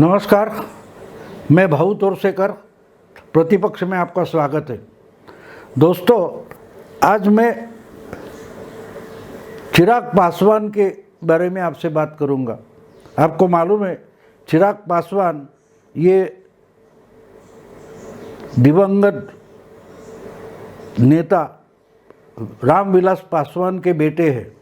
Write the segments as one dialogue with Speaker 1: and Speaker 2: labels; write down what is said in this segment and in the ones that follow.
Speaker 1: नमस्कार, मैं भाऊ तोरसेकर, प्रतिपक्ष में आपका स्वागत है। दोस्तों, आज मैं चिराग पासवान के बारे में आपसे बात करूंगा। आपको मालूम है, चिराग पासवान ये दिवंगत नेता रामविलास पासवान के बेटे हैं।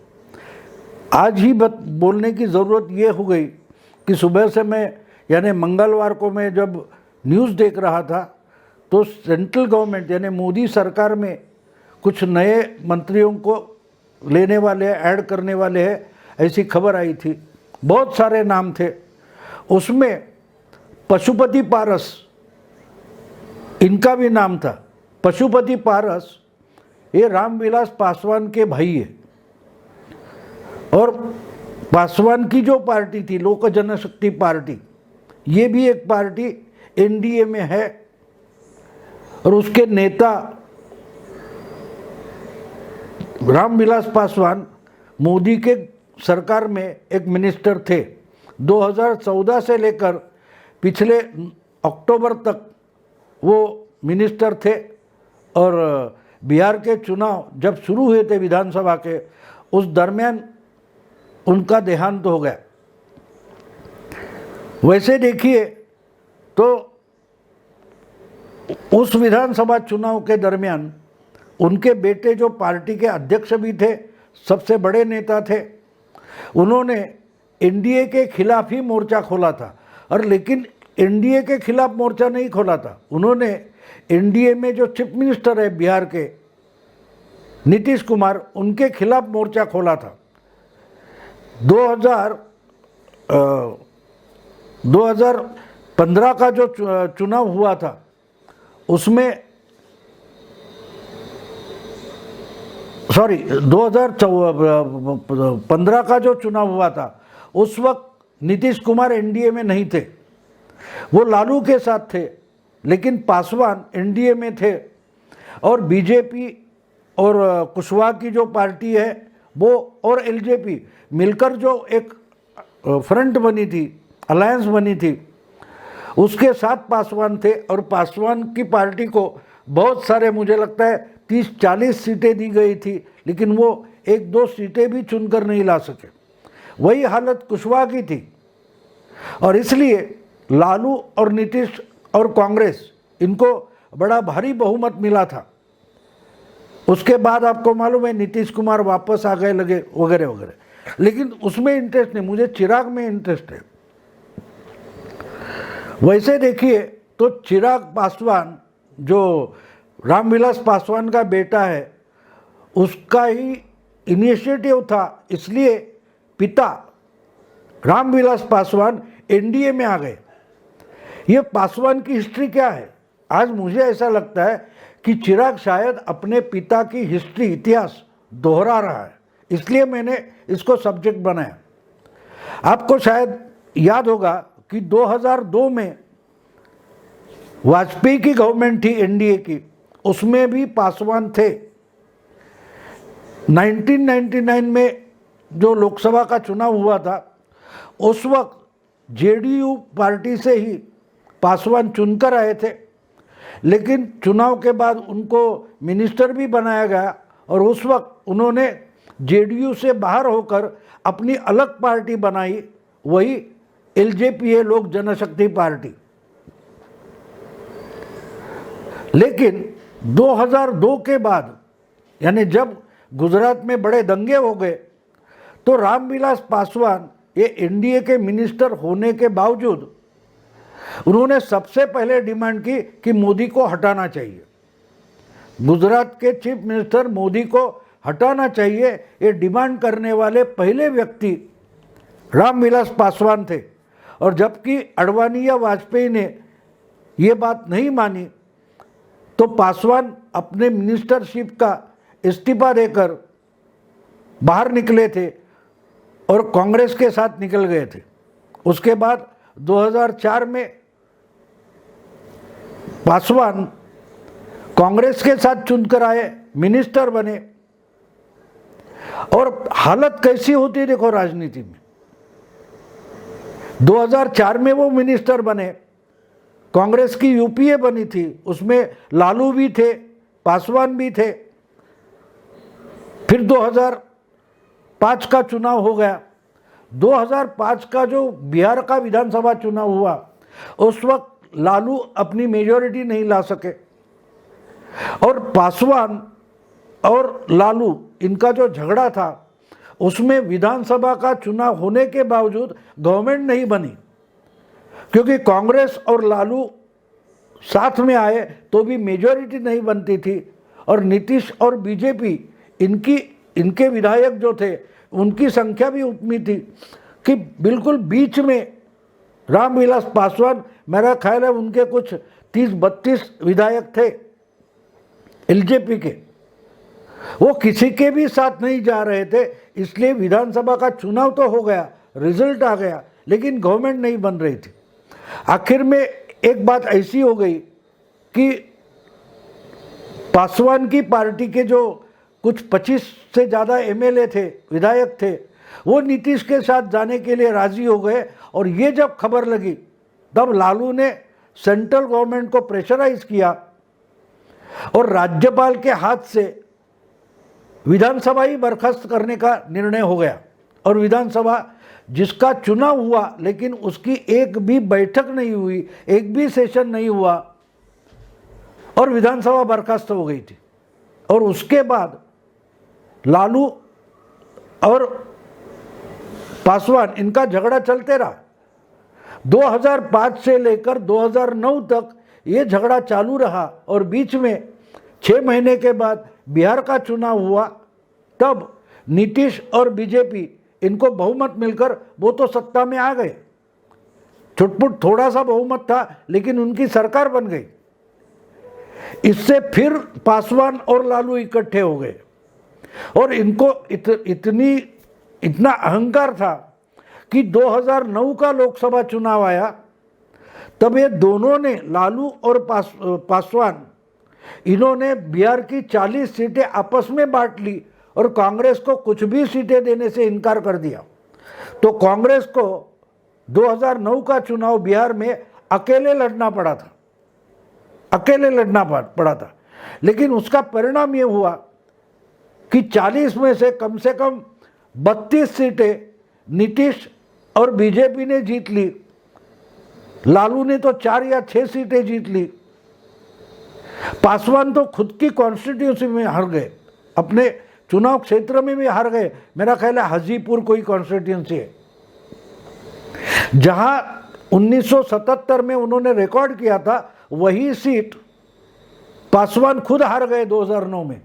Speaker 1: आज ही बोलने की ज़रूरत ये हो गई कि सुबह से मैं यानी मंगलवार को मैं जब न्यूज़ देख रहा था तो सेंट्रल गवर्नमेंट यानी मोदी सरकार में कुछ नए मंत्रियों को लेने वाले हैं, ऐड करने वाले हैं, ऐसी खबर आई थी। बहुत सारे नाम थे, उसमें पशुपति पारस इनका भी नाम था। पशुपति पारस ये रामविलास पासवान के भाई है और पासवान की जो पार्टी थी लोक जनशक्ति पार्टी, ये भी एक पार्टी एनडीए में है और उसके नेता रामविलास पासवान मोदी के सरकार में एक मिनिस्टर थे। 2014 से लेकर पिछले अक्टूबर तक वो मिनिस्टर थे और बिहार के चुनाव जब शुरू हुए थे विधानसभा के, उस दरमियान उनका देहांत हो गया। वैसे देखिए तो उस विधानसभा चुनाव के दरमियान उनके बेटे जो पार्टी के अध्यक्ष भी थे, सबसे बड़े नेता थे, उन्होंने एनडीए के खिलाफ ही मोर्चा खोला था। और लेकिन एनडीए के खिलाफ मोर्चा नहीं खोला था, उन्होंने एनडीए में जो चीफ मिनिस्टर है बिहार के नीतीश कुमार, उनके खिलाफ मोर्चा खोला था। 2015 का जो चुनाव हुआ था उसमें 2015 का जो चुनाव हुआ था उस वक्त नीतीश कुमार एनडीए में नहीं थे, वो लालू के साथ थे, लेकिन पासवान एनडीए में थे। और बीजेपी और कुशवाहा की जो पार्टी है वो और एलजेपी मिलकर जो एक फ्रंट बनी थी, अलायंस बनी थी, उसके साथ पासवान थे। और पासवान की पार्टी को बहुत सारे, मुझे लगता है 30-40 सीटें दी गई थी, लेकिन वो 1-2 सीटें भी चुनकर नहीं ला सके। वही हालत कुशवाहा की थी और इसलिए लालू और नीतीश और कांग्रेस, इनको बड़ा भारी बहुमत मिला था। उसके बाद आपको मालूम है नीतीश कुमार वापस आ गए लगे वगैरह वगैरह, लेकिन उसमें इंटरेस्ट नहीं, मुझे चिराग में इंटरेस्ट है। वैसे देखिए तो चिराग पासवान जो रामविलास पासवान का बेटा है, उसका ही इनिशिएटिव था, इसलिए पिता रामविलास पासवान एनडीए में आ गए। ये पासवान की हिस्ट्री क्या है? आज मुझे ऐसा लगता है कि चिराग शायद अपने पिता की हिस्ट्री, इतिहास दोहरा रहा है, इसलिए मैंने इसको सब्जेक्ट बनाया। आपको शायद याद होगा कि 2002 में वाजपेयी की गवर्नमेंट थी एनडीए की, उसमें भी पासवान थे। 1999 में जो लोकसभा का चुनाव हुआ था, उस वक्त जेडीयू पार्टी से ही पासवान चुनकर आए थे, लेकिन चुनाव के बाद उनको मिनिस्टर भी बनाया गया और उस वक्त उन्होंने जेडीयू से बाहर होकर अपनी अलग पार्टी बनाई, वही एलजेपी है, लोक जनशक्ति पार्टी। लेकिन 2002 के बाद, यानी जब गुजरात में बड़े दंगे हो गए, तो रामविलास पासवान ये एनडीए के मिनिस्टर होने के बावजूद उन्होंने सबसे पहले डिमांड की कि मोदी को हटाना चाहिए। गुजरात के चीफ मिनिस्टर मोदी को हटाना चाहिए, ये डिमांड करने वाले पहले व्यक्ति रामविलास पासवान थे। और जबकि अडवाणी या वाजपेयी ने ये बात नहीं मानी, तो पासवान अपने मिनिस्टरशिप का इस्तीफा देकर बाहर निकले थे और कांग्रेस के साथ निकल गए थे। उसके बाद 2004 में पासवान कांग्रेस के साथ चुनकर आए, मिनिस्टर बने। और हालत कैसी होती है देखो राजनीति में, 2004 में वो मिनिस्टर बने, कांग्रेस की यूपीए बनी थी, उसमें लालू भी थे, पासवान भी थे। फिर 2005 का चुनाव हो गया। 2005 का जो बिहार का विधानसभा चुनाव हुआ, उस वक्त लालू अपनी मेजॉरिटी नहीं ला सके, और पासवान और लालू इनका जो झगड़ा था, उसमें विधानसभा का चुनाव होने के बावजूद गवर्नमेंट नहीं बनी, क्योंकि कांग्रेस और लालू साथ में आए तो भी मेजॉरिटी नहीं बनती थी। और नीतीश और बीजेपी, इनके विधायक जो थे, उनकी संख्या भी उतनी थी कि बिल्कुल बीच में रामविलास पासवान, मेरा ख्याल है उनके कुछ 30-32 विधायक थे एलजेपी के, वो किसी के भी साथ नहीं जा रहे थे। इसलिए विधानसभा का चुनाव तो हो गया, रिजल्ट आ गया, लेकिन गवर्नमेंट नहीं बन रही थी। आखिर में एक बात ऐसी हो गई कि पासवान की पार्टी के जो कुछ 25 से ज़्यादा एमएलए थे, विधायक थे, वो नीतीश के साथ जाने के लिए राजी हो गए। और ये जब खबर लगी, तब लालू ने सेंट्रल गवर्नमेंट को प्रेशराइज किया और राज्यपाल के हाथ से विधानसभा ही बर्खास्त करने का निर्णय हो गया। और विधानसभा जिसका चुनाव हुआ, लेकिन उसकी एक भी बैठक नहीं हुई, एक भी सेशन नहीं हुआ, और विधानसभा बर्खास्त हो गई थी। और उसके बाद लालू और पासवान, इनका झगड़ा चलते रहा। 2005 से लेकर 2009 तक ये झगड़ा चालू रहा, और बीच में 6 महीने के बाद बिहार का चुनाव हुआ। तब नीतीश और बीजेपी, इनको बहुमत मिलकर वो तो सत्ता में आ गए, छुटपुट थोड़ा सा बहुमत था, लेकिन उनकी सरकार बन गई। इससे फिर पासवान और लालू इकट्ठे हो गए, और इनको इतना अहंकार था कि 2009 का लोकसभा चुनाव आया, तब ये दोनों ने, लालू और पासवान, इन्होंने बिहार की 40 सीटें आपस में बांट ली और कांग्रेस को कुछ भी सीटें देने से इनकार कर दिया। तो कांग्रेस को 2009 का चुनाव बिहार में अकेले लड़ना पड़ा था। लेकिन उसका परिणाम ये हुआ कि 40 में से कम 32 सीटें नीतीश और बीजेपी ने जीत ली। लालू ने तो 4 या 6 सीटें जीत ली। पासवान तो खुद की कॉन्स्टिट्यूंसी में हार गए, अपने चुनाव क्षेत्र में भी हार गए। मेरा ख्याल है हाजीपुर कोई कॉन्स्टिट्यूंसी है, जहां 1977 में उन्होंने रिकॉर्ड किया था, वही सीट पासवान खुद हार गए 2009 में।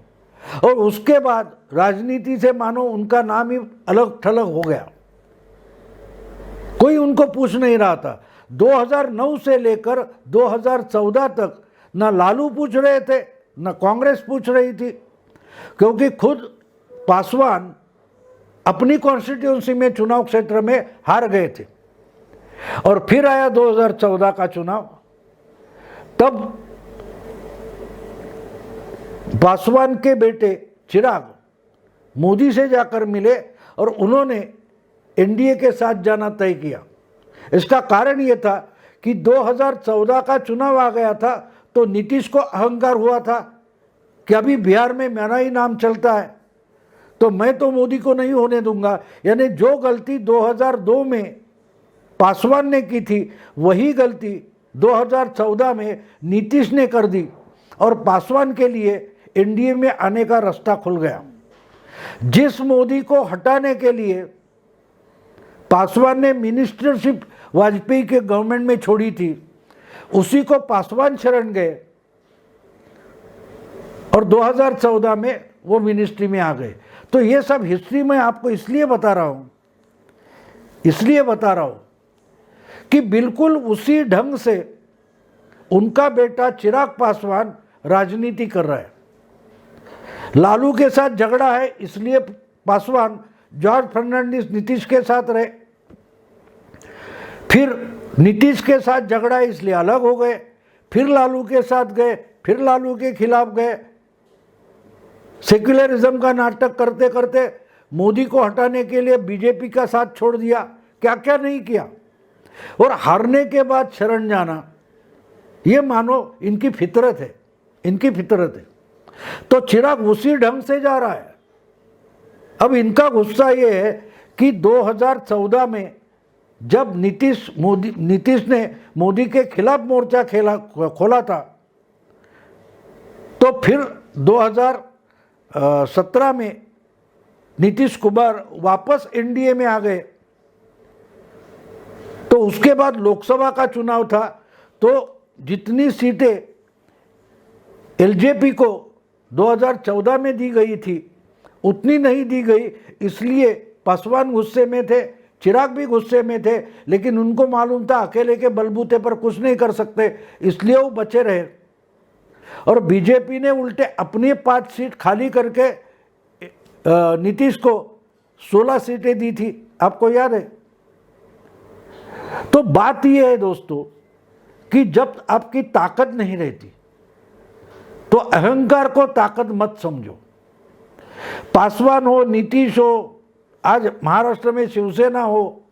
Speaker 1: और उसके बाद राजनीति से मानो उनका नाम ही अलग थलग हो गया, कोई उनको पूछ नहीं रहा था। 2009 से लेकर 2014 तक ना लालू पूछ रहे थे, ना कांग्रेस पूछ रही थी, क्योंकि खुद पासवान अपनी कॉन्स्टिट्यूंसी में, चुनाव क्षेत्र में हार गए थे। और फिर आया 2014 का चुनाव, तब पासवान के बेटे चिराग मोदी से जाकर मिले और उन्होंने एनडीए के साथ जाना तय किया। इसका कारण ये था कि 2014 का चुनाव आ गया था, तो नीतीश को अहंकार हुआ था कि अभी बिहार में मेरा ही नाम चलता है, तो मैं तो मोदी को नहीं होने दूंगा। यानी जो गलती 2002 में पासवान ने की थी, वही गलती 2014 में नीतीश ने कर दी, और पासवान के लिए एनडीए में आने का रास्ता खुल गया। जिस मोदी को हटाने के लिए पासवान ने मिनिस्टरशिप वाजपेयी के गवर्नमेंट में छोड़ी थी, उसी को पासवान शरण गए और 2014 में वो मिनिस्ट्री में आ गए। तो ये सब हिस्ट्री में आपको इसलिए बता रहा हूं कि बिल्कुल उसी ढंग से उनका बेटा चिराग पासवान राजनीति कर रहा है। लालू के साथ झगड़ा है, इसलिए पासवान जॉर्ज फर्नांडिस नीतीश के साथ रहे, फिर नीतीश के साथ झगड़ा है इसलिए अलग हो गए, फिर लालू के साथ गए, फिर लालू के खिलाफ गए। सेक्युलरिज्म का नाटक करते करते मोदी को हटाने के लिए बीजेपी का साथ छोड़ दिया, क्या क्या नहीं किया। और हारने के बाद शरण जाना, ये मानो इनकी फितरत है, इनकी फितरत है। तो चिराग उसी ढंग से जा रहा है। अब इनका गुस्सा ये है कि 2014 में जब नीतीश ने मोदी के खिलाफ मोर्चा खोला था, तो फिर 2017 में नीतीश कुमार वापस एनडीए में आ गए। तो उसके बाद लोकसभा का चुनाव था, तो जितनी सीटें एलजेपी को 2014 में दी गई थी उतनी नहीं दी गई, इसलिए पासवान गुस्से में थे, चिराग भी गुस्से में थे, लेकिन उनको मालूम था अकेले के बलबूते पर कुछ नहीं कर सकते, इसलिए वो बचे रहे। और बीजेपी ने उल्टे अपनी 5 सीट खाली करके नीतीश को 16 सीटें दी थी, आपको याद है। तो बात यह है दोस्तों कि जब आपकी ताकत नहीं रहती तो अहंकार को ताकत मत समझो। पासवान हो, नीतीश हो, आज महाराष्ट्र में शिवसेना हो,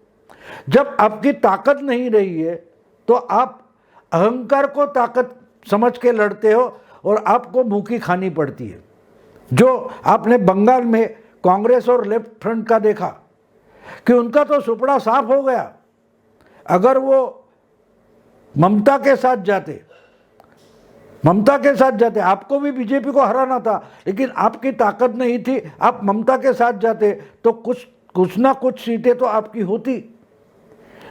Speaker 1: जब आपकी ताकत नहीं रही है तो आप अहंकार को ताकत समझ के लड़ते हो और आपको मुंह खानी पड़ती है। जो आपने बंगाल में कांग्रेस और लेफ्ट फ्रंट का देखा कि उनका तो सुपड़ा साफ हो गया। अगर वो ममता के साथ जाते, आपको भी बीजेपी को हराना था, लेकिन आपकी ताकत नहीं थी, आप ममता के साथ जाते तो कुछ ना कुछ सीटें तो आपकी होती।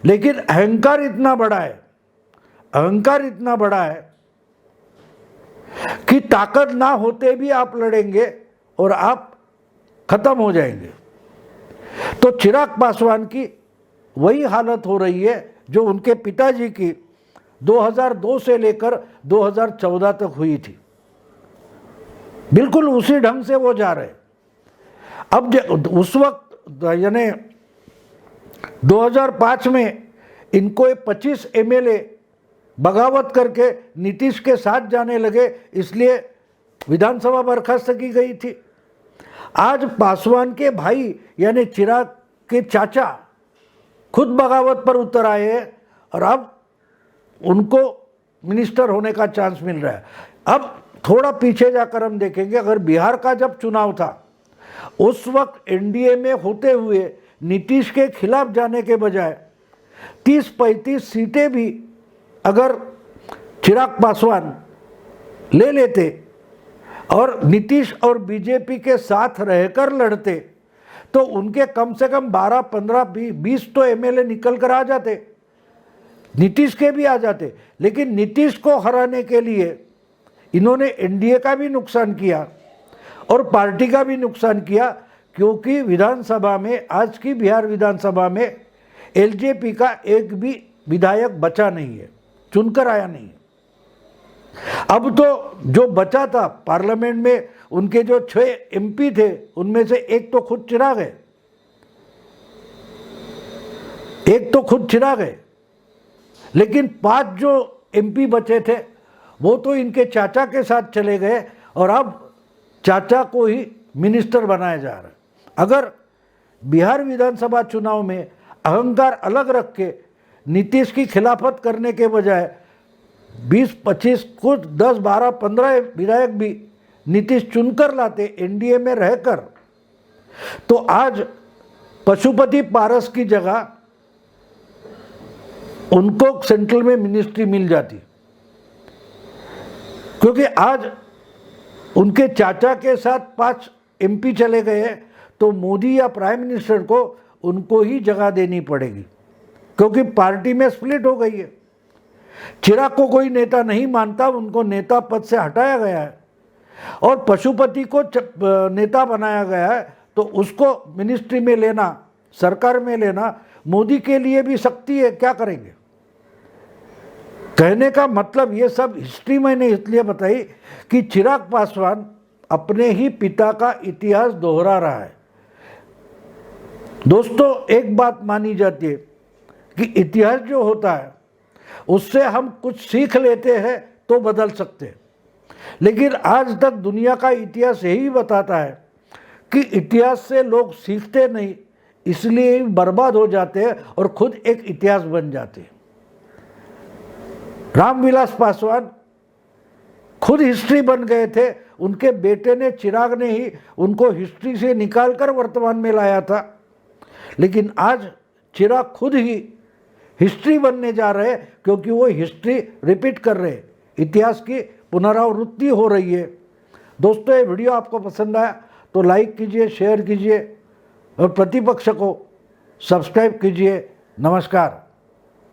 Speaker 1: लेकिन अहंकार इतना बड़ा है कि ताकत ना होते भी आप लड़ेंगे और आप खत्म हो जाएंगे। तो चिराग पासवान की वही हालत हो रही है जो उनके पिताजी की 2002 से लेकर 2014 तक हुई थी। बिल्कुल उसी ढंग से वो जा रहे। अब उस वक्त यानी 2005 में इनको 25 एमएलए बगावत करके नीतीश के साथ जाने लगे, इसलिए विधानसभा बर्खास्त की गई थी। आज पासवान के भाई यानी चिराग के चाचा खुद बगावत पर उतर आए हैं और अब उनको मिनिस्टर होने का चांस मिल रहा है। अब थोड़ा पीछे जाकर हम देखेंगे, अगर बिहार का जब चुनाव था उस वक्त एनडीए में होते हुए नीतीश के खिलाफ जाने के बजाय 30-35 सीटें भी अगर चिराग पासवान ले लेते और नीतीश और बीजेपी के साथ रहकर लड़ते तो उनके कम से कम 12, 15, 20 तो एमएलए निकल कर आ जाते, नीतीश के भी आ जाते। लेकिन नीतीश को हराने के लिए इन्होंने एनडीए का भी नुकसान किया और पार्टी का भी नुकसान किया, क्योंकि विधानसभा में, आज की बिहार विधानसभा में एलजेपी का एक भी विधायक बचा नहीं है, चुनकर आया नहीं। अब तो जो बचा था पार्लियामेंट में, उनके जो 6 एमपी थे उनमें से एक तो खुद चिराग है, लेकिन 5 जो एमपी बचे थे वो तो इनके चाचा के साथ चले गए और अब चाचा को ही मिनिस्टर बनाया जा रहा है। अगर बिहार विधानसभा चुनाव में अहंकार अलग रख के नीतीश की खिलाफत करने के बजाय 20-25 कुछ 10, 12, 15 विधायक भी नीतीश चुनकर लाते एनडीए में रहकर, तो आज पशुपति पारस की जगह उनको सेंट्रल में मिनिस्ट्री मिल जाती, क्योंकि आज उनके चाचा के साथ 5 एमपी चले गए हैं, तो मोदी या प्राइम मिनिस्टर को उनको ही जगह देनी पड़ेगी, क्योंकि पार्टी में स्प्लिट हो गई है। चिराग को कोई नेता नहीं मानता, उनको नेता पद से हटाया गया है और पशुपति को नेता बनाया गया है, तो उसको मिनिस्ट्री में लेना, सरकार में लेना मोदी के लिए भी सख्ती है। क्या करेंगे? कहने का मतलब ये सब हिस्ट्री मैंने इसलिए बताई कि चिराग पासवान अपने ही पिता का इतिहास दोहरा रहा है। दोस्तों, एक बात मानी जाती है कि इतिहास जो होता है उससे हम कुछ सीख लेते हैं तो बदल सकते हैं, लेकिन आज तक दुनिया का इतिहास यही बताता है कि इतिहास से लोग सीखते नहीं, इसलिए बर्बाद हो जाते हैं और खुद एक इतिहास बन जाते हैं। रामविलास पासवान खुद हिस्ट्री बन गए थे, उनके बेटे ने चिराग ने ही उनको हिस्ट्री से निकालकर वर्तमान में लाया था, लेकिन आज चिराग खुद ही हिस्ट्री बनने जा रहे हैं क्योंकि वो हिस्ट्री रिपीट कर रहे हैं, इतिहास की पुनरावृत्ति हो रही है। दोस्तों, ये वीडियो आपको पसंद आया तो लाइक कीजिए, शेयर कीजिए और प्रतिपक्ष को सब्सक्राइब कीजिए। नमस्कार।